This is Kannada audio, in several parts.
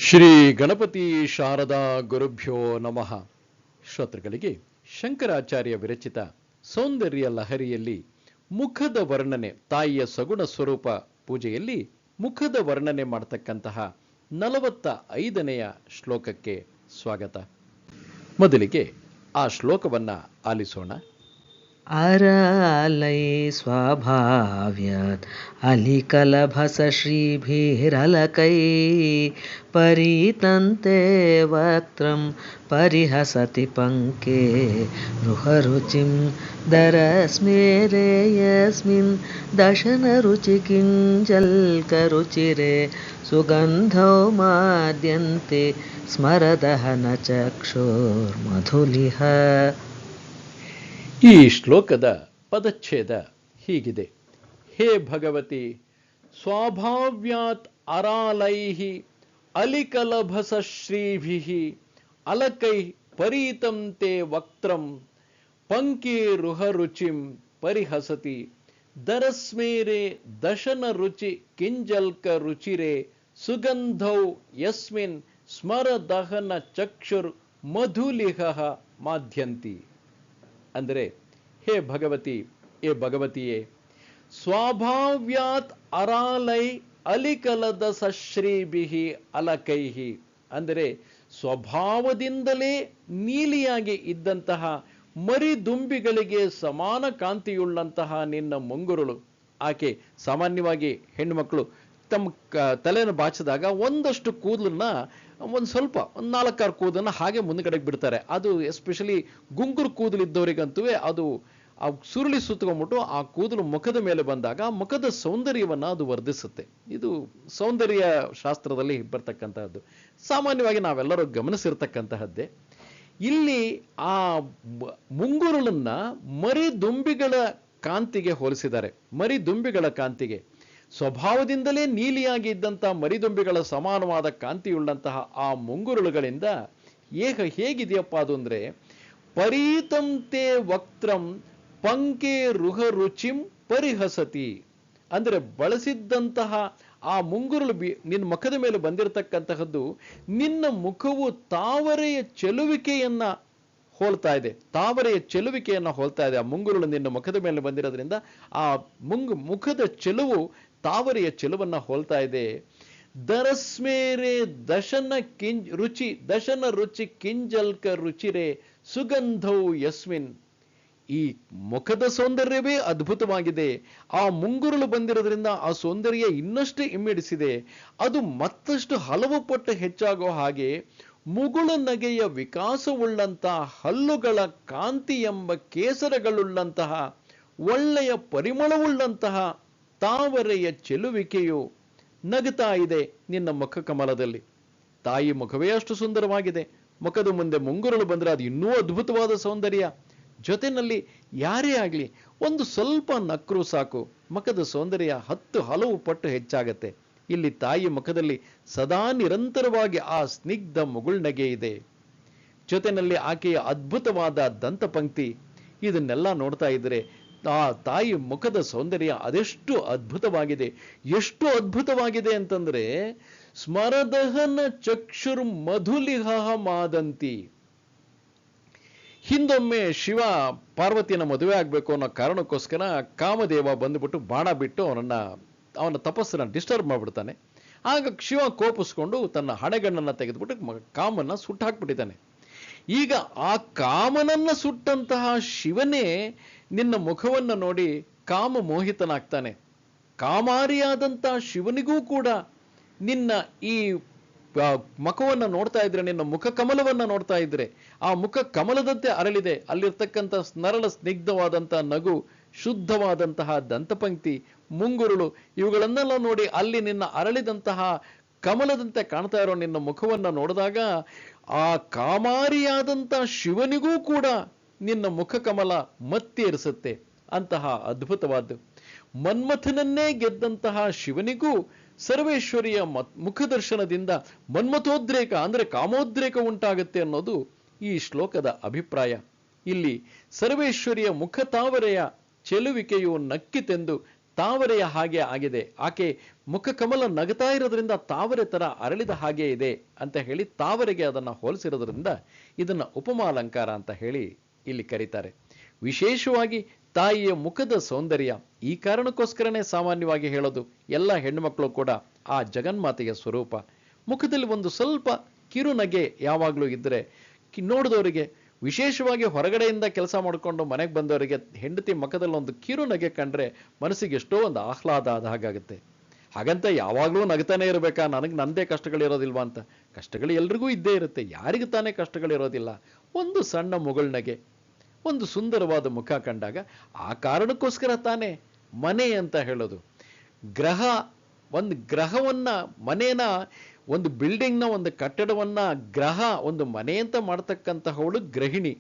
ಶ್ರೀ ಗಣಪತಿ ಶಾರದಾ ಗುರುಭ್ಯೋ ನಮಃ. ಶ್ರೋತೃಗಳಿಗೆ ಶಂಕರಾಚಾರ್ಯ ವಿರಚಿತ ಸೌಂದರ್ಯ ಲಹರಿಯಲ್ಲಿ ಮುಖದ ವರ್ಣನೆ, ತಾಯಿಯ ಸಗುಣ ಸ್ವರೂಪ ಪೂಜೆಯಲ್ಲಿ ಮುಖದ ವರ್ಣನೆ ಮಾಡತಕ್ಕಂತಹ 45ನೆಯ ಶ್ಲೋಕಕ್ಕೆ ಸ್ವಾಗತ. ಮೊದಲಿಗೆ ಆ ಶ್ಲೋಕವನ್ನ ಆಲಿಸೋಣ. ಅರಲೈ ಸ್ವಭಾವ್ಯಾತ್ ಅಲಿಕಲಭಸ ಶ್ರೀಭಿರಲಕೈ ಪರೀತಂತೆ ವಕ್ತ್ರಂ ಪರಿಹಸತಿ ಪಂಕೆ ರುಹರುಚಿಂ ದರಸ್ಮೇರೆ ಯಸ್ಮಿನ್ ದಶನರುಚಿ ಕಿಂಜಲ್ಕರುಚಿರೆ ಸುಗಂಧೌ ಮಾದ್ಯಂತೆ ಸ್ಮರದಹನ ಚಕ್ಷುರ್ಮಧುಲಿಹ. ಈ ಶ್ಲೋಕದ ಪದಚ್ಛೇದ ಹೀಗಿದೆ. ಹೇ ಭಗವತಿ, ಸ್ವಾಭಾವ್ಯಾತ್ ಅರಾಲೈಃ ಅಲಿಕಲಭಸ ಶ್ರೀಭಿಃ ಅಲಕೈಃ ಪರೀತಂ ತೇ ವಕ್ತ್ರಂ ಪಂಕೀರುಹರುಚಿಂ ಪರಿಹಸತಿ ದರಸ್ಮೇರೆ ದಶನ ರುಚಿ ಕಿಂಜಲ್ಕ ರುಚಿರೆ ಸುಗಂಧೌ ಯಸ್ಮಿನ್ ಸ್ಮರದಹನ ಚಕ್ಷುರ್ ಮಧುಲಿಹ ಮಾಧ್ಯಂತಿ. ಅಂದರೆ, ಹೇ ಭಗವತಿ, ಏ ಭಗವತಿಯೇ, ಸ್ವಾಭಾವ್ಯಾತ್ ಅರಾಲೈ ಅಲಿಕಲದ ಸಶ್ರೀಭಿಹಿ ಅಲಕೈಹಿ, ಅಂದರೆ ಸ್ವಭಾವದಿಂದಲೇ ನೀಲಿಯಾಗಿ ಇದ್ದಂತಹ ಮರಿದುಂಬಿಗಳಿಗೆ ಸಮಾನ ಕಾಂತಿಯುಳ್ಳಂತಹ ನಿನ್ನ ಮುಂಗುರುಳು. ಆಕೆ ಸಾಮಾನ್ಯವಾಗಿ ಹೆಣ್ಣುಮಕ್ಕಳು ತಮ್ಮ ತಲೆಯನ್ನು ಬಾಚಿದಾಗ ಒಂದಷ್ಟು ಕೂದಲನ್ನ ಒಂದು 4-6 ಕೂದಲನ್ನ ಹಾಗೆ ಮುಂದ್ಗಡೆಗೆ ಬಿಡ್ತಾರೆ. ಅದು ಎಸ್ಪೆಷಲಿ ಗುಂಗುರು ಕೂದಲಿದ್ದವರಿಗಂತೂ ಅದು ಆ ಸುರುಳಿ ಸುತ್ತಕೊಂಡ್ಬಿಟ್ಟು ಆ ಕೂದಲು ಮುಖದ ಮೇಲೆ ಬಂದಾಗ ಮುಖದ ಸೌಂದರ್ಯವನ್ನ ಅದು ವರ್ಧಿಸುತ್ತೆ. ಇದು ಸೌಂದರ್ಯ ಶಾಸ್ತ್ರದಲ್ಲಿ ಬರ್ತಕ್ಕಂತಹದ್ದು, ಸಾಮಾನ್ಯವಾಗಿ ನಾವೆಲ್ಲರೂ ಗಮನಿಸಿರ್ತಕ್ಕಂತಹದ್ದೇ. ಇಲ್ಲಿ ಆ ಮುಂಗುರುಳನ್ನ ಮರಿದುಂಬಿಗಳ ಕಾಂತಿಗೆ ಹೋಲಿಸಿದ್ದಾರೆ. ಮರಿದುಂಬಿಗಳ ಕಾಂತಿಗೆ, ಸ್ವಭಾವದಿಂದಲೇ ನೀಲಿಯಾಗಿ ಇದ್ದಂಥ ಮರಿದುಂಬಿಗಳ ಸಮಾನವಾದ ಕಾಂತಿಯುಳ್ಳಂತಹ ಆ ಮುಂಗುರುಳುಗಳಿಂದ ಹೇಗಿದೆಯಪ್ಪ ಅದು ಅಂದ್ರೆ, ಪರೀತಂತೆ ವಕ್ತ್ರಂ ಪಂಕೆ ರುಹ ರುಚಿಂ ಪರಿಹಸತಿ, ಅಂದರೆ ಬಳಸಿದ್ದಂತಹ ಆ ಮುಂಗುರುಳು ನಿನ್ನ ಮುಖದ ಮೇಲೆ ಬಂದಿರತಕ್ಕಂತಹದ್ದು ನಿನ್ನ ಮುಖವು ತಾವರೆಯ ಚೆಲುವಿಕೆಯನ್ನ ಹೋಲ್ತಾ ಇದೆ. ತಾವರೆಯ ಚೆಲುವಿಕೆಯನ್ನ ಹೋಲ್ತಾ ಇದೆ. ಆ ಮುಂಗುರುಳು ನಿನ್ನ ಮುಖದ ಮೇಲೆ ಬಂದಿರೋದ್ರಿಂದ ಆ ಮುಖದ ಚೆಲುವು ತಾವರೆಯ ಚೆಲುವನ್ನ ಹೋಲ್ತಾ ಇದೆ. ದರಸ್ಮೇರೆ ದಶನ ರುಚಿ ಕಿಂಜಲ್ಕ ರುಚಿರೆ ಸುಗಂಧೌ ಯಸ್ಮಿನ್. ಈ ಮುಖದ ಸೌಂದರ್ಯವೇ ಅದ್ಭುತವಾಗಿದೆ. ಆ ಮುಂಗುರುಳು ಬಂದಿರೋದ್ರಿಂದ ಆ ಸೌಂದರ್ಯ ಇನ್ನಷ್ಟು ಇಮ್ಮಿಡಿಸಿದೆ. ಅದು ಮತ್ತಷ್ಟು ಹಲವು ಪಟ್ಟು ಹೆಚ್ಚಾಗೋ ಹಾಗೆ ಮುಗುಳು ನಗೆಯ ವಿಕಾಸವುಳ್ಳಂತಹ ಹಲ್ಲುಗಳ ಕಾಂತಿ ಎಂಬ ಕೇಸರಗಳುಳ್ಳಂತಹ ಒಳ್ಳೆಯ ಪರಿಮಳವುಳ್ಳಂತಹ ತಾವರೆಯ ಚೆಲುವಿಕೆಯು ನಗುತ್ತಾ ಇದೆ ನಿನ್ನ ಮುಖ ಕಮಲದಲ್ಲಿ. ತಾಯಿ ಮುಖವೇ ಅಷ್ಟು ಸುಂದರವಾಗಿದೆ, ಮುಖದ ಮುಂದೆ ಮುಂಗುರುಳು ಬಂದ್ರೆ ಅದು ಇನ್ನೂ ಅದ್ಭುತವಾದ ಸೌಂದರ್ಯ. ಜೊತೆಯಲ್ಲಿ ಯಾರೇ ಆಗ್ಲಿ ಒಂದು ಸ್ವಲ್ಪ ನಕ್ರು ಸಾಕು, ಮುಖದ ಸೌಂದರ್ಯ 10 ಹಲವು ಪಟ್ಟು ಹೆಚ್ಚಾಗತ್ತೆ. ಇಲ್ಲಿ ತಾಯಿ ಮುಖದಲ್ಲಿ ಸದಾ ನಿರಂತರವಾಗಿ ಆ ಸ್ನಿಗ್ಧ ಮುಗುಳ್ನಗೆ ಇದೆ. ಜೊತೆಯಲ್ಲಿ ಆಕೆಯ ಅದ್ಭುತವಾದ ದಂತಪಂಕ್ತಿ, ಇದನ್ನೆಲ್ಲ ನೋಡ್ತಾ ಇದ್ರೆ ಆ ತಾಯಿ ಮುಖದ ಸೌಂದರ್ಯ ಅದೆಷ್ಟು ಅದ್ಭುತವಾಗಿದೆ. ಎಷ್ಟು ಅದ್ಭುತವಾಗಿದೆ ಅಂತಂದ್ರೆ, ಸ್ಮರದಹನ ಚಕ್ಷುರ್ ಮಧುಲಿಹ ಮಾದಂತಿ. ಹಿಂದೊಮ್ಮೆ ಶಿವ ಪಾರ್ವತಿಯನ್ನ ಮದುವೆ ಆಗ್ಬೇಕು ಅನ್ನೋ ಕಾರಣಕ್ಕೋಸ್ಕರ ಕಾಮದೇವ ಬಂದ್ಬಿಟ್ಟು ಬಾಣ ಬಿಟ್ಟು ಅವನ ತಪಸ್ಸನ್ನ ಡಿಸ್ಟರ್ಬ್ ಮಾಡ್ಬಿಡ್ತಾನೆ. ಆಗ ಶಿವ ಕೋಪಿಸ್ಕೊಂಡು ತನ್ನ ಹಣೆಗಣ್ಣನ್ನ ತೆಗೆದುಬಿಟ್ಟು ಕಾಮನ್ನ ಸುಟ್ಟಾಕ್ಬಿಟ್ಟಿದ್ದಾನೆ. ಈಗ ಆ ಕಾಮನನ್ನ ಸುಟ್ಟಂತಹ ಶಿವನೇ ನಿನ್ನ ಮುಖವನ್ನ ನೋಡಿ ಕಾಮ ಮೋಹಿತನಾಗ್ತಾನೆ. ಕಾಮಾರಿಯಾದಂತಹ ಶಿವನಿಗೂ ಕೂಡ ನಿನ್ನ ಈ ಮುಖವನ್ನ ನೋಡ್ತಾ ಇದ್ರೆ, ನಿನ್ನ ಮುಖ ಕಮಲವನ್ನ ನೋಡ್ತಾ ಇದ್ರೆ, ಆ ಮುಖ ಕಮಲದಂತೆ ಅರಳಿದೆ. ಅಲ್ಲಿರ್ತಕ್ಕಂಥ ನರಳ ಸ್ನಿಗ್ಧವಾದಂತಹ ನಗು, ಶುದ್ಧವಾದಂತಹ ದಂತಪಂಕ್ತಿ, ಮುಂಗುರುಳು, ಇವುಗಳನ್ನೆಲ್ಲ ನೋಡಿ ಅಲ್ಲಿ ನಿನ್ನ ಅರಳಿದಂತಹ ಕಮಲದಂತೆ ಕಾಣ್ತಾ ಇರೋ ನಿನ್ನ ಮುಖವನ್ನ ನೋಡಿದಾಗ ಆ ಕಾಮಾರಿಯಾದಂತಹ ಶಿವನಿಗೂ ಕೂಡ ನಿನ್ನ ಮುಖ ಕಮಲ ಮತ್ತೇರಿಸುತ್ತೆ. ಅಂತಹ ಅದ್ಭುತವಾದ್ದು. ಮನ್ಮಥನನ್ನೇ ಗೆದ್ದಂತಹ ಶಿವನಿಗೂ ಸರ್ವೇಶ್ವರಿಯ ಮುಖದರ್ಶನದಿಂದ ಮನ್ಮಥೋದ್ರೇಕ ಅಂದ್ರೆ ಕಾಮೋದ್ರೇಕ ಉಂಟಾಗುತ್ತೆ ಅನ್ನೋದು ಈ ಶ್ಲೋಕದ ಅಭಿಪ್ರಾಯ. ಇಲ್ಲಿ ಸರ್ವೇಶ್ವರಿಯ ಮುಖ ತಾವರೆಯ ಚೆಲುವಿಕೆಯು ನಕ್ಕಿತೆಂದು ತಾವರೆಯ ಹಾಗೆ ಆಗಿದೆ, ಆಕೆ ಮುಖ ಕಮಲ ನಗತಾ ಇರೋದ್ರಿಂದ ತಾವರೆ ತರ ಅರಳಿದ ಹಾಗೆ ಇದೆ ಅಂತ ಹೇಳಿ ತಾವರೆಗೆ ಅದನ್ನ ಹೋಲಿಸಿರೋದ್ರಿಂದ ಇದನ್ನ ಉಪಮಾಲಂಕಾರ ಅಂತ ಹೇಳಿ ಇಲ್ಲಿ ಕರೀತಾರೆ. ವಿಶೇಷವಾಗಿ ತಾಯಿಯ ಮುಖದ ಸೌಂದರ್ಯ ಈ ಕಾರಣಕ್ಕೋಸ್ಕರನೇ ಸಾಮಾನ್ಯವಾಗಿ ಹೇಳೋದು, ಎಲ್ಲ ಹೆಣ್ಣುಮಕ್ಕಳು ಕೂಡ ಆ ಜಗನ್ಮಾತೆಯ ಸ್ವರೂಪ. ಮುಖದಲ್ಲಿ ಒಂದು ಸ್ವಲ್ಪ ಕಿರುನಗೆ ಯಾವಾಗಲೂ ಇದ್ದರೆ ನೋಡಿದವರಿಗೆ, ವಿಶೇಷವಾಗಿ ಹೊರಗಡೆಯಿಂದ ಕೆಲಸ ಮಾಡಿಕೊಂಡು ಮನೆಗೆ ಬಂದವರಿಗೆ ಹೆಂಡತಿ ಮುಖದಲ್ಲಿ ಒಂದು ಕಿರುನಗೆ ಕಂಡ್ರೆ ಮನಸ್ಸಿಗೆ ಎಷ್ಟೋ ಒಂದು ಆಹ್ಲಾದ ಆದ ಹಾಗಾಗುತ್ತೆ. ಹಾಗಂತ ಯಾವಾಗಲೂ ನಗ್ತಾನೆ ಇರಬೇಕಾ, ನನಗೆ ನಂದೇ ಕಷ್ಟಗಳಿರೋದಿಲ್ವಾ ಅಂತ? ಕಷ್ಟಗಳು ಎಲ್ರಿಗೂ ಇದ್ದೇ ಇರುತ್ತೆ, ಯಾರಿಗೂ ತಾನೇ ಕಷ್ಟಗಳಿರೋದಿಲ್ಲ. ಒಂದು ಸಣ್ಣ ಮುಗುಳ್ನಗೆ, ಒಂದು ಸುಂದರವಾದ ಮುಖ ಕಂಡಾಗ, ಆ ಕಾರಣಕ್ಕೋಸ್ಕರ ತಾನೇ ಮನೆ ಅಂತ ಹೇಳೋದು. ಗ್ರಹ, ಒಂದು ಗ್ರಹವನ್ನ, ಮನೇನ, ಒಂದು ಬಿಲ್ಡಿಂಗ್ನ, ಒಂದು ಕಟ್ಟಡವನ್ನ ಗ್ರಹ, ಒಂದು ಮನೆ ಅಂತ ಮಾಡ್ತಕ್ಕಂತಹವಳು ಗೃಹಿಣಿ.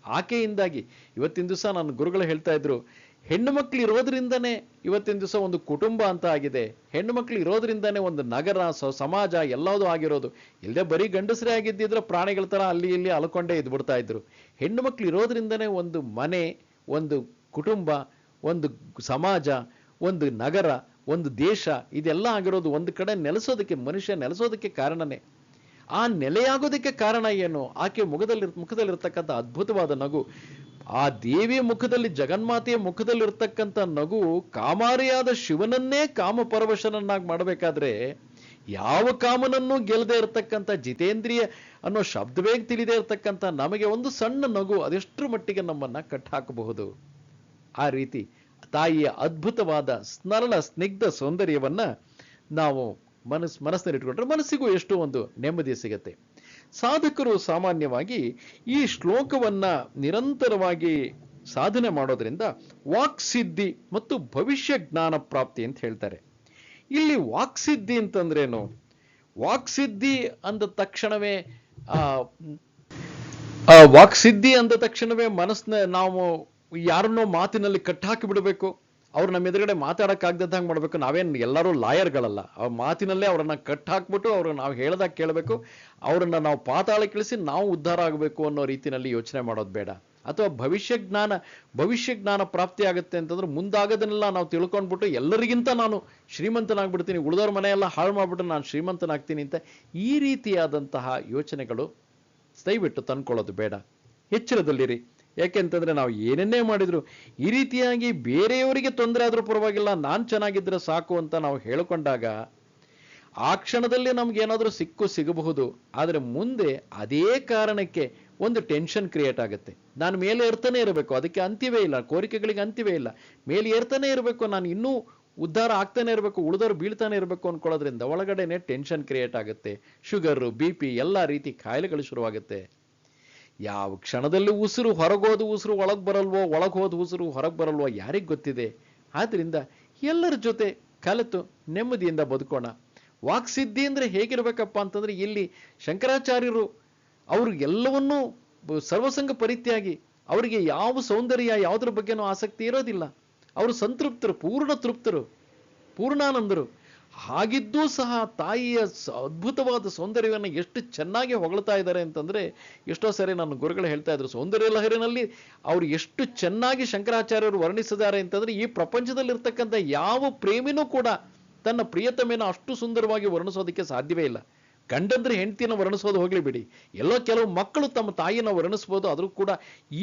ಆಕೆಯಿಂದಾಗಿ ಇವತ್ತಿನ ದಿವಸ ನನ್ನ ಗುರುಗಳು ಹೇಳ್ತಾ ಇದ್ರು, ಹೆಣ್ಣು ಮಕ್ಳು ಇರೋದ್ರಿಂದನೇ ಇವತ್ತಿನ ದಿವಸ ಒಂದು ಕುಟುಂಬ ಅಂತ ಆಗಿದೆ, ಹೆಣ್ಣು ಮಕ್ಳು ಇರೋದ್ರಿಂದನೇ ಒಂದು ನಗರ, ಸಮಾಜ ಎಲ್ಲದೂ ಆಗಿರೋದು. ಇಲ್ಲದೆ ಬರೀ ಗಂಡಸರೇ ಆಗಿದ್ದಿದ್ರೆ ಪ್ರಾಣಿಗಳ ತರ ಅಲ್ಲಿ ಇಲ್ಲಿ ಅಲ್ಕೊಂಡೇ ಇದ್ಬಿಡ್ತಾ ಇದ್ರು. ಹೆಣ್ಣು ಮಕ್ಳು ಇರೋದ್ರಿಂದನೇ ಒಂದು ಮನೆ, ಒಂದು ಕುಟುಂಬ, ಒಂದು ಸಮಾಜ, ಒಂದು ನಗರ, ಒಂದು ದೇಶ, ಇದೆಲ್ಲ ಆಗಿರೋದು. ಒಂದು ಕಡೆ ನೆಲೆಸೋದಕ್ಕೆ, ಮನುಷ್ಯ ನೆಲೆಸೋದಕ್ಕೆ ಕಾರಣನೇ. ಆ ನೆಲೆಯಾಗೋದಕ್ಕೆ ಕಾರಣ ಏನು? ಆಕೆ ಮುಖದಲ್ಲಿರ್ತಕ್ಕಂಥ ಅದ್ಭುತವಾದ ನಗು. ಆ ದೇವಿಯ ಮುಖದಲ್ಲಿ, ಜಗನ್ಮಾತೆಯ ಮುಖದಲ್ಲಿರ್ತಕ್ಕಂಥ ನಗು ಕಾಮಾರಿಯಾದ ಶಿವನನ್ನೇ ಕಾಮಪರವಶನನ್ನಾಗಿ ಮಾಡಬೇಕಾದ್ರೆ, ಯಾವ ಕಾಮನನ್ನೂ ಗೆಲ್ಲದೆ ಇರತಕ್ಕಂಥ ಜಿತೇಂದ್ರಿಯ ಅನ್ನೋ ಶಬ್ದವೇ ತಿಳಿದೇ ಇರತಕ್ಕಂಥ ನಮಗೆ ಒಂದು ಸಣ್ಣ ನಗು ಅದೆಷ್ಟರ ಮಟ್ಟಿಗೆ ನಮ್ಮನ್ನ ಕಟ್ಟಾಕಬಹುದು. ಆ ರೀತಿ ತಾಯಿಯ ಅದ್ಭುತವಾದ ಸ್ನರಳ ಸ್ನಿಗ್ಧ ಸೌಂದರ್ಯವನ್ನ ನಾವು ಮನಸ್ಸಿನಲ್ಲಿಟ್ಕೊಂಡ್ರೆ ಮನಸ್ಸಿಗೂ ಎಷ್ಟು ಒಂದು ನೆಮ್ಮದಿ ಸಿಗತ್ತೆ. ಸಾಧಕರು ಸಾಮಾನ್ಯವಾಗಿ ಈ ಶ್ಲೋಕವನ್ನ ನಿರಂತರವಾಗಿ ಸಾಧನೆ ಮಾಡೋದ್ರಿಂದ ವಾಕ್ಸಿದ್ಧಿ ಮತ್ತು ಭವಿಷ್ಯ ಜ್ಞಾನ ಪ್ರಾಪ್ತಿ ಅಂತ ಹೇಳ್ತಾರೆ. ಇಲ್ಲಿ ವಾಕ್ಸಿದ್ಧಿ ಅಂತಂದ್ರೇನು? ವಾಕ್ಸಿದ್ಧಿ ಅಂದ ತಕ್ಷಣವೇ ವಾಕ್ಸಿದ್ಧಿ ಅಂದ ತಕ್ಷಣವೇ ಮನಸ್ಸನ್ನ ನಾವು ಯಾರನ್ನೋ ಮಾತಿನಲ್ಲಿ ಕಟ್ಟಾಕಿ ಬಿಡಬೇಕು, ಅವ್ರು ನಮ್ಮ ಎದುರುಗಡೆ ಮಾತಾಡಕ್ಕಾಗ್ದಂಗೆ ಮಾಡ್ಬೇಕು. ನಾವೇನು ಎಲ್ಲರೂ ಲಾಯರ್ಗಳಲ್ಲ. ಅವ್ರ ಮಾತಿನಲ್ಲೇ ಅವ್ರನ್ನ ಕಟ್ಟಾಕ್ಬಿಟ್ಟು ಅವ್ರನ್ನ ನಾವು ಹೇಳ್ದಾಗ ಕೇಳಬೇಕು, ಅವ್ರನ್ನ ನಾವು ಪಾತಾಳಕ್ಕೆ ಇಳಿಸಿ ನಾವು ಉದ್ಧಾರ ಆಗಬೇಕು ಅನ್ನೋ ರೀತಿಯಲ್ಲಿ ಯೋಚನೆ ಮಾಡೋದು ಬೇಡ. ಅಥವಾ ಭವಿಷ್ಯ ಜ್ಞಾನ ಪ್ರಾಪ್ತಿ ಆಗುತ್ತೆ ಅಂತಂದ್ರೆ ಮುಂದಾಗೋದನ್ನೆಲ್ಲ ನಾವು ತಿಳ್ಕೊಂಡ್ಬಿಟ್ಟು ಎಲ್ಲರಿಗಿಂತ ನಾನು ಶ್ರೀಮಂತನಾಗ್ಬಿಡ್ತೀನಿ, ಉಳಿದವ್ರ ಮನೆಯೆಲ್ಲ ಹಾಳು ಮಾಡ್ಬಿಟ್ಟು ನಾನು ಶ್ರೀಮಂತನಾಗ್ತೀನಿ ಅಂತ ಈ ರೀತಿಯಾದಂತಹ ಯೋಚನೆಗಳು ದಯವಿಟ್ಟು ತಂದ್ಕೊಳ್ಳೋದು ಬೇಡ. ಎಚ್ಚರದಲ್ಲಿರಿ. ಯಾಕೆಂತಂದ್ರೆ ನಾವು ಏನನ್ನೇ ಮಾಡಿದ್ರು ಈ ರೀತಿಯಾಗಿ ಬೇರೆಯವರಿಗೆ ತೊಂದರೆ ಆದ್ರೂ ಪರವಾಗಿಲ್ಲ, ನಾನ್ ಚೆನ್ನಾಗಿದ್ರೆ ಸಾಕು ಅಂತ ನಾವು ಹೇಳ್ಕೊಂಡಾಗ ಆ ಕ್ಷಣದಲ್ಲಿ ನಮ್ಗೇನಾದ್ರೂ ಸಿಗಬಹುದು. ಆದ್ರೆ ಮುಂದೆ ಅದೇ ಕಾರಣಕ್ಕೆ ಒಂದು ಟೆನ್ಷನ್ ಕ್ರಿಯೇಟ್ ಆಗುತ್ತೆ. ನಾನು ಮೇಲೆ ಏರ್ತಾನೆ ಇರಬೇಕು, ಅದಕ್ಕೆ ಅಂತ್ಯವೇ ಇಲ್ಲ, ಕೋರಿಕೆಗಳಿಗೆ ಅಂತ್ಯವೇ ಇಲ್ಲ, ಮೇಲೆ ಏರ್ತಾನೆ ಇರಬೇಕು, ನಾನು ಇನ್ನೂ ಉದ್ಧಾರ ಆಗ್ತಾನೆ ಇರಬೇಕು, ಉಳಿದವರು ಬೀಳ್ತಾನೆ ಇರಬೇಕು ಅನ್ಕೊಳ್ಳೋದ್ರಿಂದ ಒಳಗಡೆನೆ ಟೆನ್ಷನ್ ಕ್ರಿಯೇಟ್ ಆಗುತ್ತೆ. ಶುಗರು, BP ಎಲ್ಲ ರೀತಿ ಕಾಯಿಲೆಗಳು ಶುರುವಾಗುತ್ತೆ. ಯಾವ ಕ್ಷಣದಲ್ಲಿ ಉಸಿರು ಹೊರಗೋದು ಉಸಿರು ಒಳಗೆ ಬರಲ್ವೋ, ಒಳಗೆ ಹೋದ ಉಸಿರು ಹೊರಗೆ ಬರಲ್ವೋ ಯಾರಿಗೆ ಗೊತ್ತಿದೆ. ಆದ್ರಿಂದ ಎಲ್ಲರ ಜೊತೆ ಕಲಿತು ನೆಮ್ಮದಿಯಿಂದ ಬದುಕೋಣ. ವಾಕ್ಸಿದ್ಧಿ ಅಂದ್ರೆ ಹೇಗಿರ್ಬೇಕಪ್ಪ ಅಂತಂದ್ರೆ, ಇಲ್ಲಿ ಶಂಕರಾಚಾರ್ಯರು ಅವರು ಎಲ್ಲವನ್ನೂ ಸರ್ವಸಂಗ ಪರಿತ್ಯಾಗಿ, ಅವರಿಗೆ ಯಾವ ಸೌಂದರ್ಯ ಯಾವುದ್ರ ಬಗ್ಗೆನೂ ಆಸಕ್ತಿ ಇರೋದಿಲ್ಲ. ಅವರು ಸಂತೃಪ್ತರು, ಪೂರ್ಣ ತೃಪ್ತರು, ಪೂರ್ಣಾನಂದರು. ಹಾಗಿದ್ದೂ ಸಹ ತಾಯಿಯ ಅದ್ಭುತವಾದ ಸೌಂದರ್ಯವನ್ನು ಎಷ್ಟು ಚೆನ್ನಾಗಿ ಹೊಗಳ್ತಾ ಇದ್ದಾರೆ ಅಂತಂದ್ರೆ, ಎಷ್ಟೋ ಸರಿ ನನ್ನ ಗುರುಗಳು ಹೇಳ್ತಾ ಇದ್ರು, ಸೌಂದರ್ಯ ಲಹರಿನಲ್ಲಿ ಅವರು ಎಷ್ಟು ಚೆನ್ನಾಗಿ ಶಂಕರಾಚಾರ್ಯರು ವರ್ಣಿಸಿದ್ದಾರೆ ಅಂತಂದ್ರೆ, ಈ ಪ್ರಪಂಚದಲ್ಲಿರ್ತಕ್ಕಂಥ ಯಾವ ಪ್ರೇಮಿನೂ ಕೂಡ ತನ್ನ ಪ್ರಿಯತಮೆನ ಅಷ್ಟು ಸುಂದರವಾಗಿ ವರ್ಣಿಸೋದಕ್ಕೆ ಸಾಧ್ಯವೇ ಇಲ್ಲ. ಗಂಡಂದ್ರೆ ಹೆಂಡತಿನ ವರ್ಣಿಸೋದು ಹೋಗ್ಲಿ ಬಿಡಿ, ಎಲ್ಲೋ ಕೆಲವು ಮಕ್ಕಳು ತಮ್ಮ ತಾಯಿನ ವರ್ಣಿಸ್ಬೋದು, ಆದ್ರೂ ಕೂಡ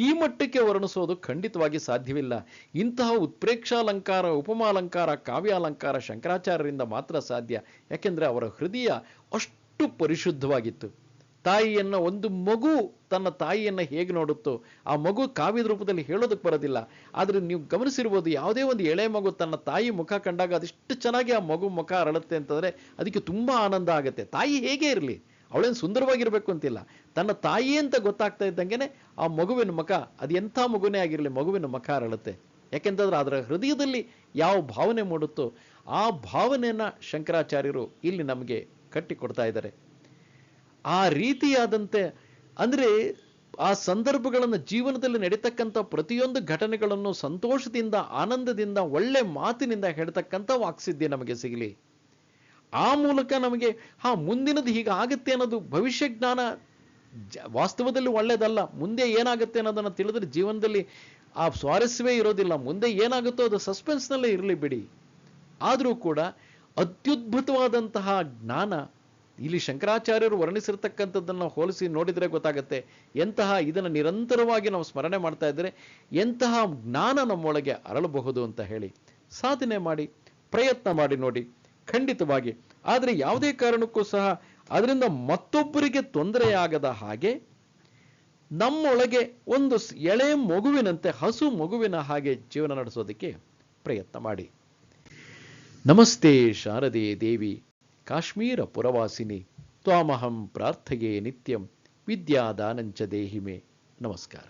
ಈ ಮಟ್ಟಕ್ಕೆ ವರ್ಣಿಸೋದು ಖಂಡಿತವಾಗಿ ಸಾಧ್ಯವಿಲ್ಲ. ಇಂತಹ ಉತ್ಪ್ರೇಕ್ಷಾಲಂಕಾರ, ಉಪಮಾಲಂಕಾರ, ಕಾವ್ಯಾಲಂಕಾರ ಶಂಕರಾಚಾರ್ಯರಿಂದ ಮಾತ್ರ ಸಾಧ್ಯ. ಯಾಕೆಂದ್ರೆ ಅವರ ಹೃದಯ ಅಷ್ಟು ಪರಿಶುದ್ಧವಾಗಿತ್ತು. ತಾಯಿಯನ್ನ, ಒಂದು ಮಗು ತನ್ನ ತಾಯಿಯನ್ನ ಹೇಗೆ ನೋಡುತ್ತೋ ಆ ಮಗು ಕಾವ್ಯದ ರೂಪದಲ್ಲಿ ಹೇಳೋದಕ್ಕೆ ಬರೋದಿಲ್ಲ. ಆದ್ರೆ ನೀವು ಗಮನಿಸಿರ್ಬೋದು, ಯಾವುದೇ ಒಂದು ಎಳೆ ಮಗು ತನ್ನ ತಾಯಿ ಮುಖ ಕಂಡಾಗ ಅದಿಷ್ಟು ಚೆನ್ನಾಗಿ ಆ ಮಗು ಮುಖ ಅರಳುತ್ತೆ ಅಂತಂದ್ರೆ ಅದಕ್ಕೆ ತುಂಬಾ ಆನಂದ ಆಗುತ್ತೆ. ತಾಯಿ ಹೇಗೆ ಇರಲಿ, ಅವಳೇನು ಸುಂದರವಾಗಿರ್ಬೇಕು ಅಂತಿಲ್ಲ, ತನ್ನ ತಾಯಿ ಅಂತ ಗೊತ್ತಾಗ್ತಾ ಇದ್ದಂಗೆನೆ ಆ ಮಗುವಿನ ಮುಖ, ಅದು ಎಂಥ ಮಗುನೇ ಆಗಿರಲಿ, ಮಗುವಿನ ಮುಖ ಅರಳುತ್ತೆ. ಯಾಕೆಂತಂದ್ರೆ ಅದರ ಹೃದಯದಲ್ಲಿ ಯಾವ ಭಾವನೆ ಮೂಡುತ್ತೋ ಆ ಭಾವನೆಯನ್ನ ಶಂಕರಾಚಾರ್ಯರು ಇಲ್ಲಿ ನಮಗೆ ಕಟ್ಟಿಕೊಡ್ತಾ ಇದ್ದಾರೆ. ಆ ರೀತಿಯಾದಂತೆ ಅಂದ್ರೆ ಆ ಸಂದರ್ಭಗಳನ್ನು, ಜೀವನದಲ್ಲಿ ನಡೀತಕ್ಕಂಥ ಪ್ರತಿಯೊಂದು ಘಟನೆಗಳನ್ನು ಸಂತೋಷದಿಂದ, ಆನಂದದಿಂದ, ಒಳ್ಳೆ ಮಾತಿನಿಂದ ಹೇಳ್ತಕ್ಕಂಥ ವಾಕ್ಸಿದ್ಧಿ ನಮಗೆ ಸಿಗಲಿ. ಆ ಮೂಲಕ ನಮಗೆ ಮುಂದಿನದು ಹೀಗಾಗುತ್ತೆ ಅನ್ನೋದು ಭವಿಷ್ಯ ಜ್ಞಾನ ವಾಸ್ತವದಲ್ಲಿ ಒಳ್ಳೇದಲ್ಲ. ಮುಂದೆ ಏನಾಗುತ್ತೆ ಅನ್ನೋದನ್ನ ತಿಳಿದ್ರೆ ಜೀವನದಲ್ಲಿ ಆ ಸ್ವಾರಸ್ಯವೇ ಇರೋದಿಲ್ಲ. ಮುಂದೆ ಏನಾಗುತ್ತೋ ಅದು ಸಸ್ಪೆನ್ಸ್ನಲ್ಲೇ ಇರಲಿ ಬಿಡಿ. ಆದರೂ ಕೂಡ ಅತ್ಯದ್ಭುತವಾದಂತಹ ಜ್ಞಾನ, ಇಲ್ಲಿ ಶಂಕರಾಚಾರ್ಯರು ವರ್ಣಿಸಿರ್ತಕ್ಕಂಥದ್ದನ್ನು ಹೋಲಿಸಿ ನೋಡಿದರೆ ಗೊತ್ತಾಗುತ್ತೆ, ಇದನ್ನು ನಿರಂತರವಾಗಿ ನಾವು ಸ್ಮರಣೆ ಮಾಡ್ತಾ ಇದ್ದರೆ ಎಂತಹ ಜ್ಞಾನ ನಮ್ಮೊಳಗೆ ಅರಳಬಹುದು ಅಂತ ಹೇಳಿ. ಸಾಧನೆ ಮಾಡಿ, ಪ್ರಯತ್ನ ಮಾಡಿ ನೋಡಿ, ಖಂಡಿತವಾಗಿ. ಆದರೆ ಯಾವುದೇ ಕಾರಣಕ್ಕೂ ಸಹ ಅದರಿಂದ ಮತ್ತೊಬ್ಬರಿಗೆ ತೊಂದರೆಯಾಗದ ಹಾಗೆ ನಮ್ಮೊಳಗೆ ಒಂದು ಎಳೆ ಮಗುವಿನಂತೆ, ಹಸು ಮಗುವಿನ ಹಾಗೆ ಜೀವನ ನಡೆಸೋದಕ್ಕೆ ಪ್ರಯತ್ನ ಮಾಡಿ. ನಮಸ್ತೆ ಶಾರದೆ ದೇವಿ ಕಾಶ್ಮೀರ ಪುರವಾಸಿನಿ ತ್ವಾಮಹಂ ಪ್ರಾರ್ಥಯೇ ನಿತ್ಯಂ ವಿದ್ಯಾದಾನಂಚ ದೇಹಿಮೆ. ನಮಸ್ಕಾರ.